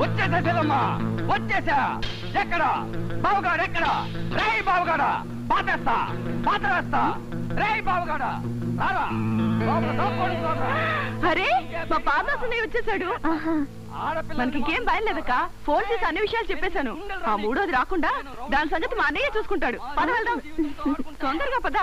వచ్చేసేదమ్మా వచ్చేసా. ఎక్కడ బావగాడు? ఎక్కడ రే బావగాడా? పాతేస్తా పాతవేస్తా. రే బావగాడా రారా. అరే మా పాదాసనే వచ్చేసాడు. మనకి ఇంకేం బయలుదేరక ఫోన్ చేసి అన్ని విషయాలు చెప్పేశాను. ఆ మూడోది రాకుండా దాని సంగతి మా అన్నయ్య చూసుకుంటాడు. పద వెళ్దాం, తొందరగా పద.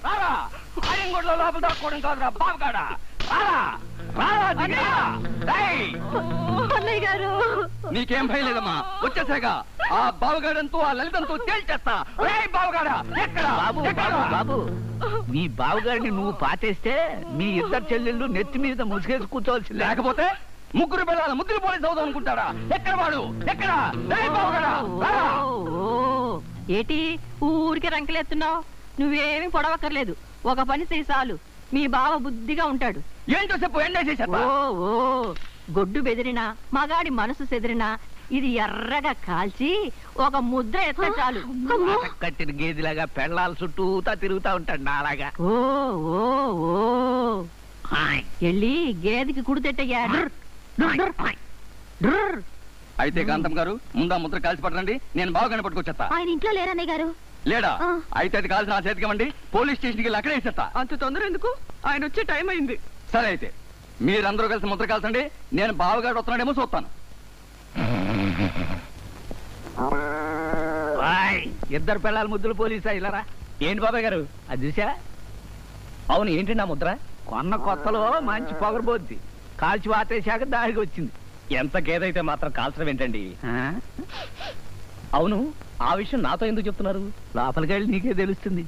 రారా ఆయనగూడలో లోపల దాక్కోవడం కాదురా బావగాడా. రారా అన్నయ్య గారు నీకేం భయం లేదమ్మా. వచ్చేసాగా ఆ బావగాడంతో ఆ లలితంతో తేల్చేస్తా. రే బావగాడా ఎక్కడ? బాబు నీ బావగాడిని నువ్వు పాతేస్తే మీ ఇద్దరు చెల్లెళ్ళు నెత్తి మీద ముసుగేసి కూర్చోవలసి. లేకపోతే ముగ్గురు పిల్లల ముగ్గురు పోలీసు అవుదాం అనుకుంటారా? ఎక్కడ వాడు? ఎక్కడ? ఏటి ఊరికే రంకెలేస్తున్నావు? నువ్వేమి పొడవక్కర్లేదు. ఒక పని చేయి చాలు, మీ బావ బుద్ధిగా ఉంటాడు. ఏంటో చెప్పు. ఓ గొడ్డు బెదిరినా మగాడి మనసు చెదిరినా ఇది ఎర్రగా కాల్చి ఒక ముద్ర ఎత్త చాలు. కట్టిన గేదిలాగా పెళ్ళాల చుట్టూతా తిరుగుతా ఉంటాడు నాలాగా. ఓ ఓ ఓ వెళ్ళి గేదెకి కుడితెట్టయ్యా. అయితే కాంతం గారు ముందా ముద్ర కాల్చి పట్టండి. నేను బావగానే పట్టుకొచ్చేస్తా. ఆయన ఇంట్లో లేరన్నయ్య గారు. లేడా? అయితే అది కాల్సి నా చేతికివ్వండి. పోలీస్ స్టేషన్కి వెళ్ళి అక్కడే ఇచ్చేస్తా. అంత తొందర ఎందుకు? ఆయన వచ్చే టైం అయింది. సరే అయితే మీరందరూ కలిసి ముద్ర కాల్చండి. నేను బావగాడు వస్తున్నాడేమో చూస్తాను. ఇద్దరు పిల్లల ముద్దులు పోలీసా ఇలారా? ఏంటి బాబాయ్ గారు అది చూసా? అవును ఏంటి నా ముద్ర? కొన్న కొత్తలో మంచి పొగరబోద్ది. కాల్చి వాతేశాక దారికి వచ్చింది. ఎంత గేదైతే మాత్రం కాల్చడం ఏంటండి? అవును ఆ విషయం నాతో ఎందుకు చెప్తున్నారు? లోపలికి వెళ్ళి నీకే తెలుస్తుంది.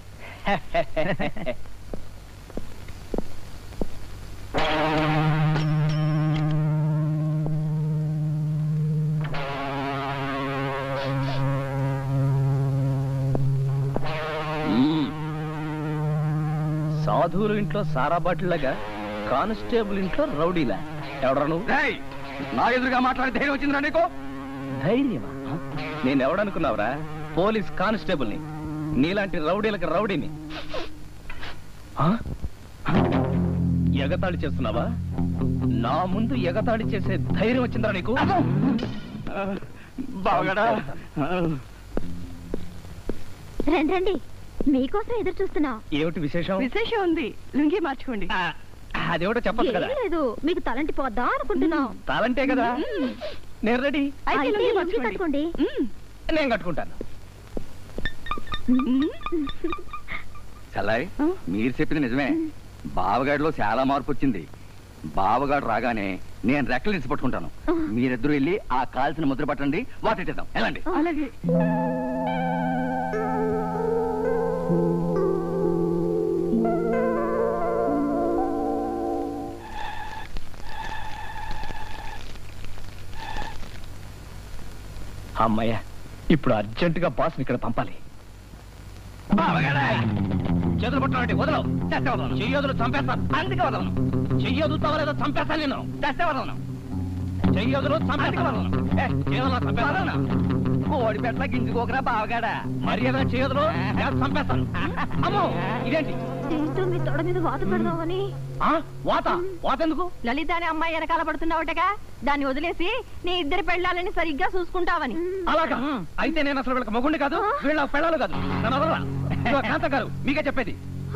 సాధువుల ఇంట్లో సారా బాటిల్లాగా కానిస్టేబుల్ ఇంట్లో రౌడీలా. ఎవడరా నువ్వు? నా ఎదురుగా మాట్లాడే ధైర్యం వచ్చిందిరా నీకు? ధైర్యమా? నేను ఎవడనుకున్నావురా? పోలీస్ కానిస్టేబుల్ ని. నీలాంటి రౌడీలకు రౌడీని. ఎగతాళి చేస్తున్నావా? నా ముందు ఎగతాళి చేసే ధైర్యం వచ్చిందా నీకు? బావగాడా రండి, మీకోసం ఎదురు చూస్తున్నా. ఏమిటి విశేషం? విశేషం ఉంది, లుంగి మార్చుకోండి. అదేమిటో చెప్పచ్చు కదా. లేదు, మీకు తలంటి పోద్దా అనుకుంటున్నా. తాలంటే కదా. నేను రెడీ. కట్టుకోండి. నేను కట్టుకుంటాను. చల్లాయ్ మీరు చెప్పింది నిజమే. బావగాడిలో చాలా మార్పు వచ్చింది. బావగాడు రాగానే నేను రెక్కలు తీసి పట్టుకుంటాను. మీరిద్దరూ వెళ్ళి ఆ కాల్సిన ముద్ర పట్టండి. వాటెట్టేద్దాం. వెళ్ళండి. అలాగే. అమ్మయ్య, ఇప్పుడు అర్జెంటుగా బాస్ ఇక్కడ పంపాలి. చేతులు పట్టుకోండి. వదలవు. చెయ్యొదులు చంపేస్తాను. అందుకే వదలను. చెయ్యొదులు తవలేదో చంపేస్తాను. నేను చేస్తే వదలను. చెయ్యొదులు చంపేస్తాను. కోడి పెట్ట గింజుకోకరా బావగాడా. మర్యాద చెయ్యొదులు చంపేస్తాను. అమ్మో ఇదేంటి? మీ తొడ మీద వాత పెడదామని. వాత? వాత ఎందుకు? లలిత అనే అమ్మాయి వెనకాల పడుతున్నావటగా, దాన్ని వదిలేసి నీ ఇద్దరు పెళ్ళాలని సరిగ్గా చూసుకుంటావని. అలాగా? అయితే నేను అసలు వీళ్ళకి మొగుండి కాదు, వీళ్ళ పెళ్ళాలు కాదు. కాంతం గారు మీకే చెప్పేది.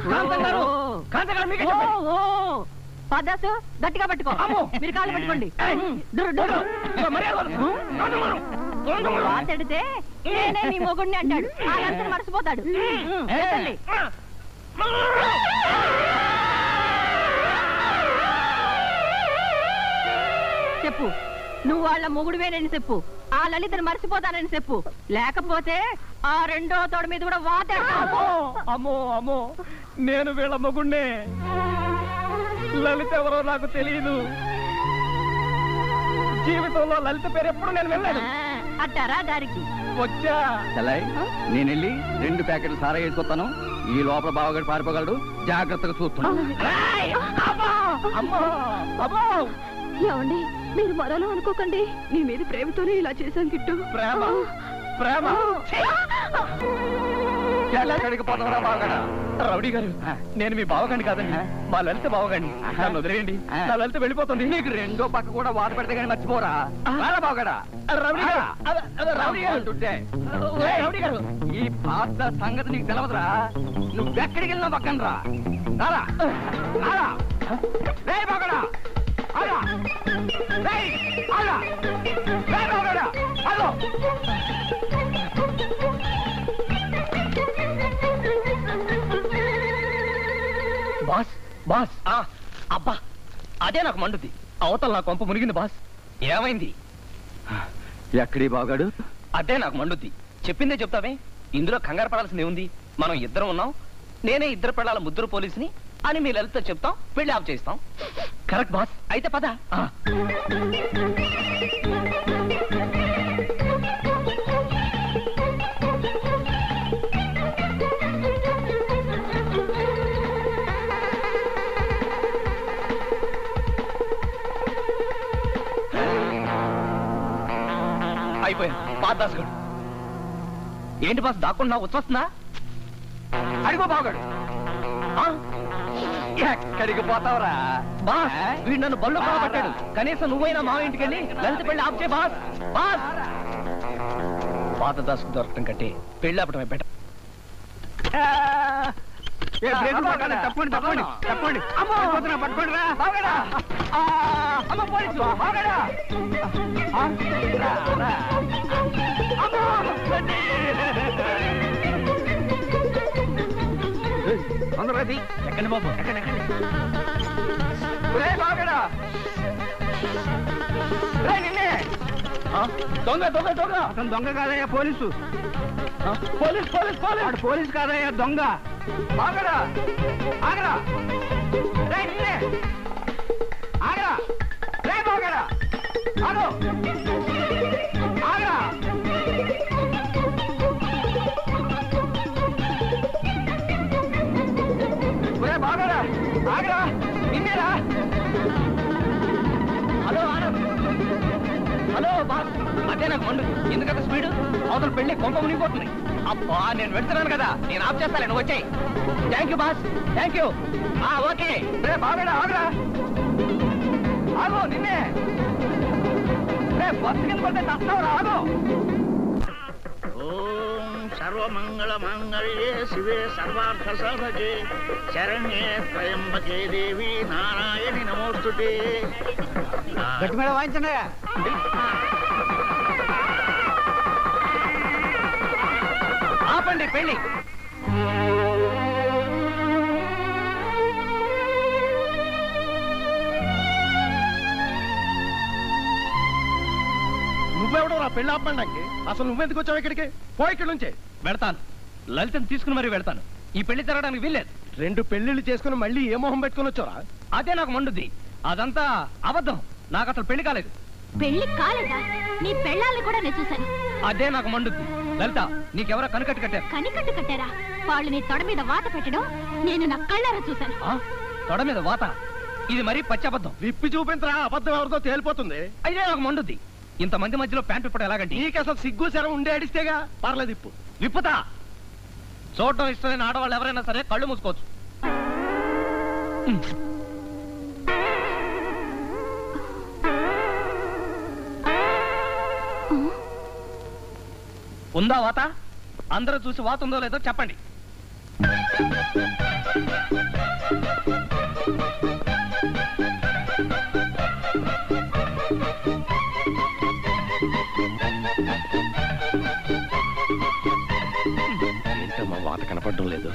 కాంతం గారు, కాంతం గారు మీకే చెప్పేది. పదాసు గట్టిగా పట్టుకో. మీరు కాళ్ళు పట్టుకోండి. వాతడితే నేనే నీ మొగుడిని అంటాడు. ఆ మర్చిపోతాడు. చెప్పు, నువ్వు వాళ్ళ మొగుడువేనని చెప్పు. ఆ లలితను మర్చిపోతానని చెప్పు. లేకపోతే ఆ రెండో తోడ మీద కూడా వాతాడు. అమ్మో అమ్మో, నేను వీళ్ళ మొగుడినే. లలిత ఎవరో నాకు తెలియదు. జీవితంలో లలిత పేరు ఎప్పుడు నేను వెళ్ళాను. అట్టారా దారికి వచ్చా. చల్లాయ్ నేను వెళ్ళి 2 ప్యాకెట్లు సారా వేసుకొస్తాను. ఈ లోపల బావగాడు పారిపోగలడు. జాగ్రత్తగా చూస్తున్నాను. ఏమండి, మీరు మరోలో అనుకోకండి. మీ మీద ప్రేమతోనే ఇలా చేశాను కిట్టు. ప్రేమ? ప్రేమ? ఎక్కడికి పోతావరా బావగాడా? రౌడీ గారు నేను మీ బావగాండి కాదండి, మా లలిత బావగాండి. నన్ను వదిలేయండి, నా లలిత వెళ్ళిపోతుంది. నీకు రెండో పక్క కూడా వాత పెడితే కానీ మర్చిపోరా. రారా బావగాడా? రౌడీ గారు, రౌడీ గారు, అంటుంటే రౌడీ గారు, ఈ పాత సంగతి నీకు తెలవదురా. నువ్వెక్కడికి వెళ్ళినా పక్కన రా. రారా రారా. రే బావగాడా, ఆగా. రేయ్, ఆగా. రే బావగాడా, ఆగు. బాస్ బాస్ అబ్బా అదే నాకు మండుద్ది. అవతల నా కొంప మునిగింది బాస్. ఏమైంది? ఎక్కడి బావగాడు? అదే నాకు మండుద్ది. చెప్పిందే చెప్తావే, ఇందులో కంగారు పడాల్సింది ఉంది. మనం ఇద్దరం ఉన్నాం, నేనే ఇద్దరు పిల్లల ముద్దురు పోలీసుని అని మీ లలిత చెప్తాం, పెళ్లి ఆఫ్ చేస్తాం. Correct boss. అయితే పద. అయిపోయింది. బాస్ దాస్ గారు ఏంటి బాస్ దాక్కుండా వచ్చేస్తుందా? అడిగో బావగాడు. ఎక్కడికి పోతావరా బాస్? వీడు నన్ను బళ్ళు పట్టాడు. కనీసం నువ్వైనా మా ఇంటికి వెళ్ళి లలిత పెళ్లి ఆప్ చేయి బాస్. బాస్ పాత దాసుకు దొరకటం కంటే పెళ్లి ఆపటమే బెటర్. తప్పండి తప్పండి తప్పండి. పట్టుకోండి రా బావగాడా. అమ్మ పోలీసు బావగాడా. అందరూ ఎక్కండి బాబు, ఎక్కండి ఎక్కండి. బావగాడా. దొంగ దొంగ దొంగ. అతను దొంగ కాదయ్యా, పోలీసు. Police police police. వాడు పోలీసు కాదయ్యా, దొంగ. బావగాడా, ఆగరా. రేయ్, నిన్నే. ఆగరా. రే బావగాడా, ఆగు. ఆగరా. బావగాడా, ఆగరా. నిన్నేరా. హలో ఆనంద్. Hello boss. అదే నాకు మండు. ఎందుకంత స్పీడ్? అవతల పెళ్లి కొంప మునిగిపోతుంది. అబ్బా నేను వెళ్తున్నాను కదా, నేను ఆఫ్ చేస్తాను, నువ్వు వచ్చాయి. Thank you boss, thank you. Okay. రే బావగాడా, ఆగరా. ఆగు, నిన్నే. రే బస్సు కింద పడితే తస్తావురా, ఆగు. ఓం సర్వమంగళ మాంగళ్యే శివే సర్వార్థ సాధకే శరణ్యే త్రయంబకే దేవి నారాయణి నమోస్తుతే. గట్టి మీద వాయించండి. ఆపండి పెళ్లి. నువ్వెవడో నా పెళ్లి ఆపడానికి? అసలు నువ్వెందుకు వచ్చావు ఇక్కడికి? పో ఇక్కడి నుంచే. వెళ్తాను, లలితను తీసుకుని మరీ వెళ్తాను. ఈ పెళ్లి జరగడానికి వీల్లేదు. 2 పెళ్లిళ్ళు చేసుకుని మళ్ళీ ఏ మొహం పెట్టుకుని వచ్చారా? అదే నాకు మండుద్ది. అదంతా అబద్ధం. నాకు అసలు పెళ్లి కాలేదు. పెళ్లి కాలేదా? నీ పెళ్ళాలను కూడా నేను చూశాను. అదే నాకు మండుద్ది. లలిత, నీకెవరో కనికట్టు కట్టారు. కనికట్టు కట్టారా? వాళ్ళు నీ తొడ మీద వాత పెట్టడం నేను నా కళ్ళారా చూశాను. తొడ మీద వాత? ఇది మరీ పచ్చబద్ధం. విప్పి చూపించరా, అబద్ధం ఎవరితో తేలిపోతుంది. అయితే నాకు మండుద్ది. ఇంతమంది మధ్యలో ప్యాంటు ఇప్పుడు ఎలాగండి? నీకు అసలు సిగ్గు శరం ఉండే అడిస్తేగా. పర్లేదు ఇప్పు. విప్పుతా. చూడటం ఇష్టమైన ఆడవాళ్ళు ఎవరైనా సరే కళ్ళు మూసుకోవచ్చు. ఉందా వాత? అందరూ చూసి వాత ఉందో లేదో చెప్పండి. ఏంటమ్మా వాత కనపడడం లేదు?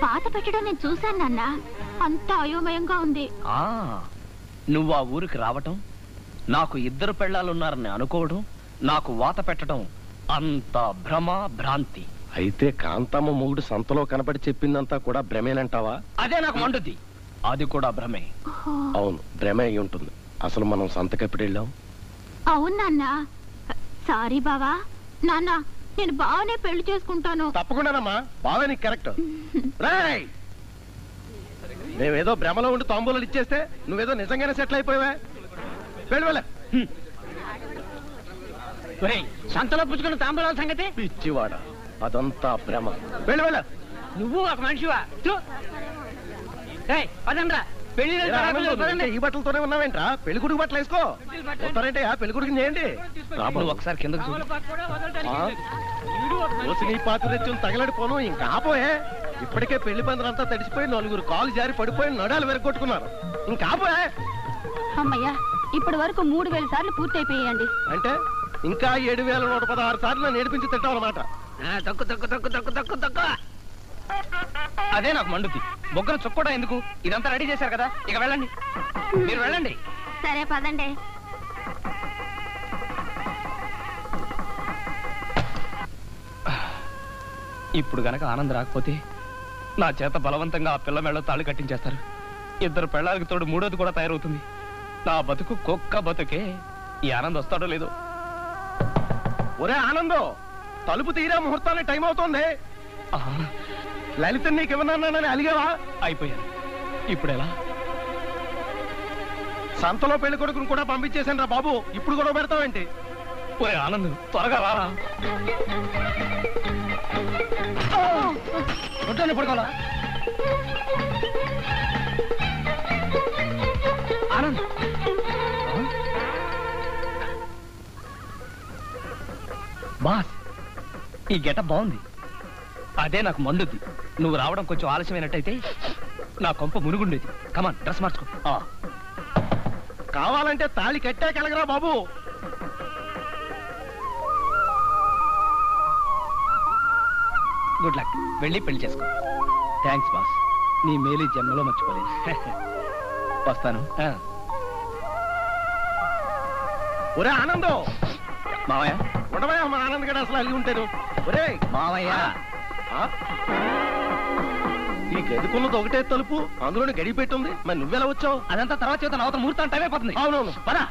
వాత పెట్టడం నేను చూశాను నాన్న. అంత అయోమయంగా ఉంది. నువ్వు ఆ ఊరికి రావటం, నాకు 2 పెళ్ళాలున్నారని అనుకోవడం, నాకు వాత పెట్టడం అంత భ్రమ భ్రాంతి. అయితే కాంతమ్మ మొగుడు సంతలో కనపడి చెప్పిందంతా కూడా భ్రమేనంటావా? అదే నాకు మండుద్ది. అది కూడా భ్రమే. అవును, భ్రమే అయి ఉంటుంది. అసలు మనం సంతకెప్పుడు వెళ్ళాం? అవును నాన్న. సారీ బావా. నాన్న, నేను బావనే పెళ్లి చేసుకుంటాను. తప్పకుండానమ్మా, బావే నీకు కరెక్ట్. రాయ్, మేమేదో భ్రమలో ఉండి తాంబూలాలు ఇచ్చేస్తే నువ్వేదో నిజంగానే సెటిల్ అయిపోయావా? వెళ్ళ సంతలో పుచ్చుకున్న తాంబూలాల సంగతి? పిచ్చివాడ, అదంతా భ్రమ. వెళ్ళు వెళ్ళు. నువ్వు ఒక మనిషివా? పదండ్రా పెళ్లి ఈ బట్టలతోనే ఉన్నావేంట్రా? పెళ్లి కొడుకు బట్టలు వేసుకో. వస్తారంటే ఆ పెళ్లి కొడుకుని చేయండి. ఒకసారి కిందకు చూడు. నీ పాత్ర తగలడిపోను ఇంకా ఆపోయే. ఇప్పటికే పెళ్లి పందిరంతా తడిసిపోయి 4 కాలు జారి పడిపోయి నడాలు వెరగొట్టుకున్నారు. ఇంకా ఆపోయే. అమ్మయ్యా ఇప్పటి వరకు 3000 సార్లు పూర్తయిపోయాయండి. అంటే ఇంకా 7116 సార్లు నేర్పించి తిట్టాలన్నమాట. తక్కు తక్కు తక్కు తక్కు తక్కు తక్కువ. అదే నాకు మండుద్ది. బొగ్గను చుక్కోడా ఎందుకు? ఇదంతా రెడీ చేశారు కదా, ఇక వెళ్ళండి. మీరు వెళ్ళండి. సరే పదండి. ఇప్పుడు గనక ఆనంద్ రాకపోతే నా చేత బలవంతంగా ఆ పిల్ల మెళ్ళ తాళి కట్టించేస్తారు. 2 పెళ్ళాలకు తోడు 3వది కూడా తయారవుతుంది. నా బతుకు కుక్క బతుకే. ఈ ఆనంద్ వస్తాడో లేదో. ఒరే ఆనందో, తలుపు తీరా ముహూర్తానికి టైం అవుతోంది. లలిత నీకు ఇవ్వనన్నానని అలిగావా? అయిపోయాను. ఇప్పుడు ఎలా? సంతలో పెళ్లి కొడుకుని కూడా పంపించేశాను రా బాబు. ఇప్పుడు కూడా పెడతావేంటి? ఒరే ఆనంద్ త్వరగా రారా. ఒడ్డుని పడుకోవాలా? ఆనంద్ బాస్, ఈ గెటప్ బాగుంది. అదే నాకు మండుద్ది. నువ్వు రావడం కొంచెం ఆలస్యమైనట్టయితే నా కొంప మునుగుండేది. కమాన్ డ్రెస్ మార్చుకో. కావాలంటే తాళి కట్టాకెళ్ళగరా బాబు. Good luck. వెళ్ళి పెళ్లి చేసుకో. థ్యాంక్స్ బాస్, నీ మేలు జన్మలో మర్చిపోలేదు. వస్తాను. ఒరే ఆనందో. మావయ్య ఉండవయ్యా, మా ఆనంద్ గడ అసలు అలిగి ఉంటాను. ఒరే మావయ్య, ఈ గదికున్నది ఒకటే తలుపు, అందులోనే గడి పెట్టుంది. మరి నువ్వెలా వచ్చావు? అదంతా తర్వాత చేత అవతల ముహూర్తం టైం అయిపోతుంది. అవునవును పదా.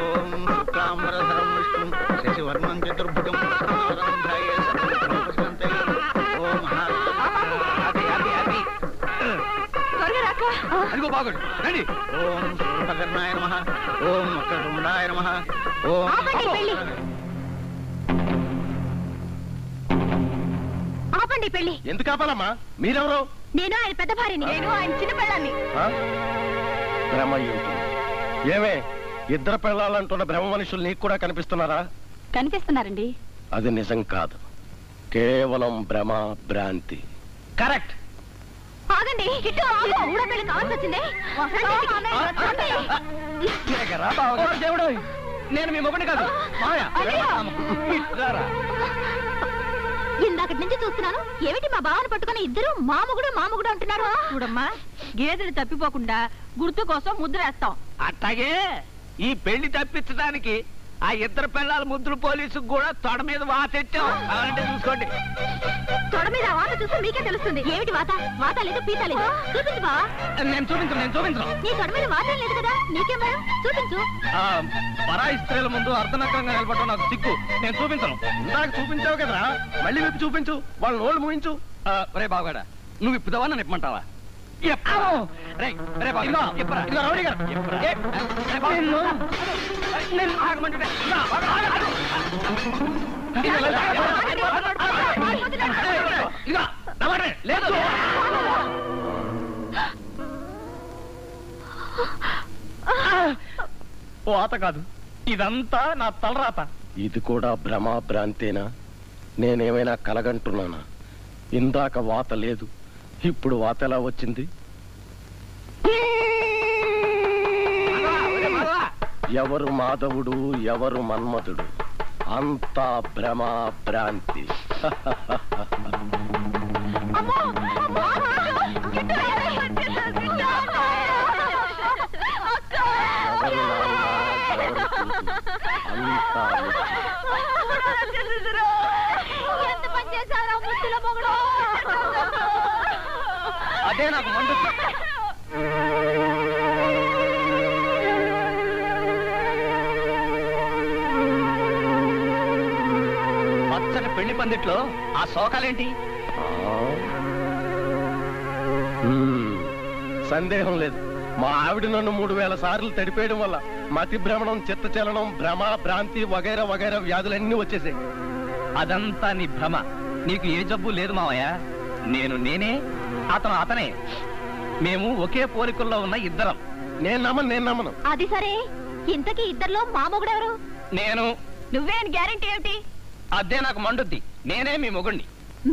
ఓం శుక్లాంబరధరం విష్ణుం శశివర్ణం చతుర్భుజం అదిగో బాగుండు. రండి. ఓం సూర్పకర్ణాయ నమః. ఓం వక్రతుండాయ నమః. ఓం ఆపండి పెళ్లి. ఎందుకు ఆపాలమ్మా? మీరెవరు? నేను ఆయన పెద్ద భార్యని. నేను ఆయన చిన్న పెళ్ళాన్ని. భ్రమ ఏమే? 2 పెళ్ళాలంటున్న భ్రమ మనుషులు నీకు కూడా కనిపిస్తున్నారా? కనిపిస్తున్నారండి. అది నిజం కాదు, కేవలం భ్రమ, భ్రాంతి. కరెక్ట్. ఆగండి. మూడో పెళ్లి కావాల్సి వచ్చింది. దేవుడు, నేను మీ మొబైల్ కాదు. ఇందాకటి నుంచి చూస్తున్నాను. ఏమిటి మా బావని పట్టుకుని ఇద్దరు మామగుడు అంటున్నారు. చూడమ్మా, గేదెలు తప్పిపోకుండా గుర్తు కోసం ముద్ర వేస్తాం. అట్లాగే ఈ పెళ్లి తప్పించడానికి ఆ 2 పిల్లల ముద్దులు పోలీసు కూడా తొడ మీద వాతెట్టాం. అలాంటి చూసుకోండి. తొడ మీద వాత చూస్తే మీకే తెలుస్తుంది. ఏమిటి వాత? వాత లేదు, పీత లేదు. చూపించు బావా. నేను చూపించను. నీ తొడ మీద వాత లేదు కదా, నీకేం భయం? చూపించు. పరాయి స్త్రీల ముందు అర్ధనగ్నంగా నిలబడటం నాకు సిగ్గు. నేను చూపించను. ఇందాక చూపించావు కదరా, మళ్ళీ విప్పి చూపించు. వాళ్ళ నోళ్ళు మూయించు. రే బాగాడా, నువ్వు ఇప్పుదావా నన్ను ఇప్పమంటావా? లేదు. ఓ ఆత కాదు, ఇదంతా నా తలరాత. ఇది కూడా భ్రమ, భ్రాంతేనా? నేనేమైనా కలగంటున్నానా? ఇందాక వాత లేదు, ఇప్పుడు వాత ఎలా వచ్చింది? ఎవరు మాధవుడు, ఎవరు మన్మధుడు? అంతా భ్రమ, భ్రాంతి. అదే నాకు మండు. పచ్చని పెళ్లి పందిట్లో ఆ శోకాలేంటి? సందేహం లేదు, మా ఆవిడ నన్ను 3000 సార్లు తడిపేయడం వల్ల మతి భ్రమణం, చిత్తచలనం, భ్రమ, భ్రాంతి వగైరా వగైరా వ్యాధులన్నీ వచ్చేసాయి. అదంతా నీ భ్రమ. నీకు ఏ జబ్బు లేదు మావయ్య. నేనే, అతను అతనే. మేము ఒకే పోలికల్లో ఉన్న ఇద్దరం. నేను నమ్మను. అది సరే, ఇంతకీ ఇద్దరిలో మా మొగుడెవరు? నేను. నువ్వే గ్యారెంటీ ఏమిటి? అదే నాకు మండుద్ది. నేనే మీ మొగుణ్ణి.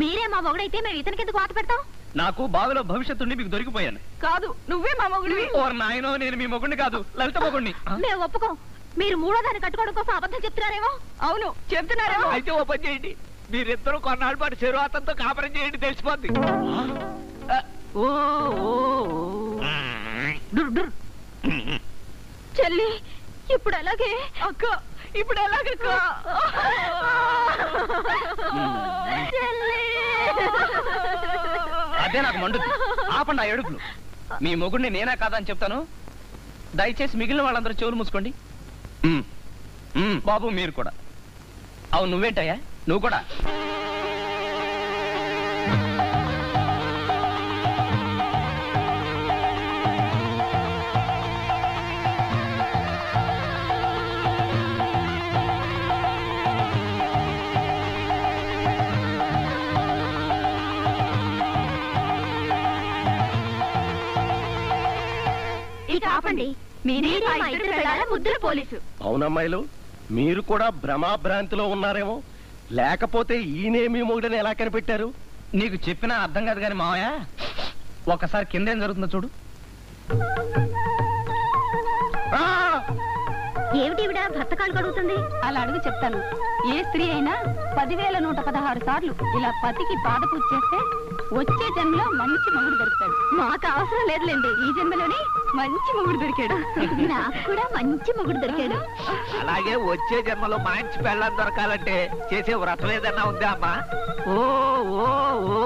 మీరే మా మొగుడైతే మేము ఇతనికి ఎందుకు వాత పెడతాం? నాకు బావిలో భవిష్యత్తుండి మీకు దొరికిపోయాను. కాదు, నువ్వే మా మొగుడివి. ఓర్ నాయనో, నేను మీ మొగుణ్ణి కాదు, లలిత మొగుణ్ణి. మేము ఒప్పుకోం. మీరు మూడో దాన్ని కట్టుకోవడం కోసం అబద్ధం చెప్తున్నారేమో. అవును, చెప్తున్నారేమో. అయితే ఓ పని చేయండి, మీరిద్దరూ కొన్నాళ్ళ పాటు శరువాతంతో కాపురం చేయండి, తెలిసిపోద్ది. ఓ చెల్లి, ఇప్పుడు ఎలాగే? అక్క, ఇప్పుడు ఎలాగక్క? అదే నాకు మండుద్ది. ఆపండి ఆ ఏడుపులు. మీ మొగుడిని నేనే కాదని చెప్తాను. దయచేసి మిగిలిన వాళ్ళందరూ చెవులు మూసుకోండి. బాబు మీరు కూడా. అవును, నువ్వేంటయ్యా? నువ్వు కూడా. ఇక ఆపండి. మీరే మా ఇద్దరి పిల్లల ముద్దుల పోలీసు. అవునమ్మాయిలు, మీరు కూడా భ్రమాభ్రాంతిలో ఉన్నారేమో. లేకపోతే ఈయనే మీ మొగుడని ఎలా కనిపెట్టారు? నీకు చెప్పినా అర్థం కాదు కానీ మావయ్య, ఒకసారి కిందేం జరుగుతుందో చూడు. ఏమిటి ఈవిడ భర్త కాలు కడుగుతుంది? అలా అడుగు చెప్తాను. ఏ స్త్రీ అయినా 10,116 సార్లు ఇలా పతికి పాదపూజ చేస్తే వచ్చే జన్మలో మంచి మొగుడు దొరుకుతాడు. మాకు అవసరం లేదులేండి, ఈ జన్మలోనే మంచి మొగుడు దొరికాడు. నాకు కూడా మంచి మొగుడు దొరికాడు. అలాగే వచ్చే జన్మలో మంచి పెళ్ళం దొరకాలంటే చేసే వ్రతం ఏదన్నా ఉందా అమ్మా? ఓ ఓ ఓ